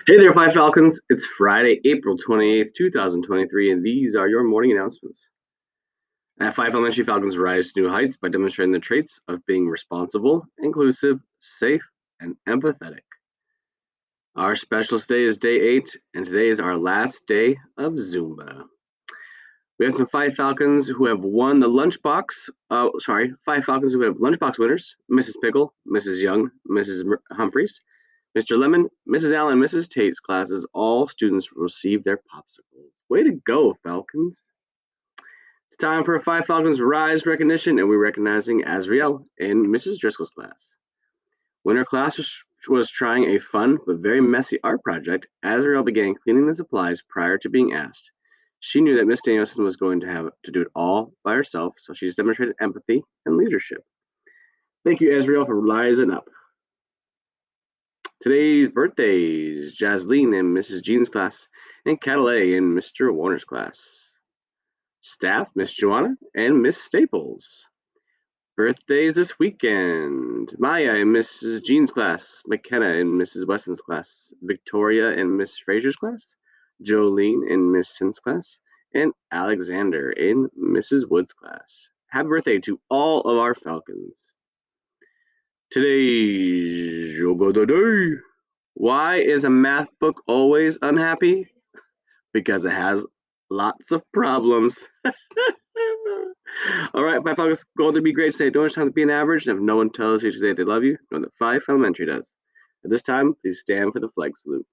Hey there, Five Falcons. It's Friday, April 28th, 2023, and these are your morning announcements. At Five Elementary Falcons rise to new heights by demonstrating the traits of being responsible, inclusive, safe, and empathetic. Our specialist day is day 8, and today is our last day of Zumba. We have some Five Falcons who have won the lunchbox. Five Falcons who have lunchbox winners: Mrs. Pickle, Mrs. Young, Mrs. Humphreys, Mr. Lemon, Mrs. Allen, and Mrs. Tate's classes. All students receive their popsicles. Way to go, Falcons! It's time for a Five Falcons Rise recognition, and we're recognizing Azriel in Mrs. Driscoll's class. When her class was trying a fun but very messy art project, Azriel began cleaning the supplies prior to being asked. She knew that Miss Danielson was going to have to do it all by herself, so she's demonstrated empathy and leadership. Thank you, Azriel, for rising up. Today's birthdays: Jasleen in Mrs. Jean's class, and Catalay in Mr. Warner's class. Staff: Miss Joanna and Miss Staples. Birthdays this weekend: Maya in Mrs. Jean's class, McKenna in Mrs. Weston's class, Victoria in Miss Fraser's class, Jolene in Miss Sin's class, and Alexander in Mrs. Wood's class. Happy birthday to all of our Falcons. Today's Yoga Day. Why is a math book always unhappy? Because it has lots of problems. All right, Five Falcons, goal to be great today. Don't try to be an average, and if no one tells you today they love you, know that Five Elementary does. At this time, please stand for the flag salute.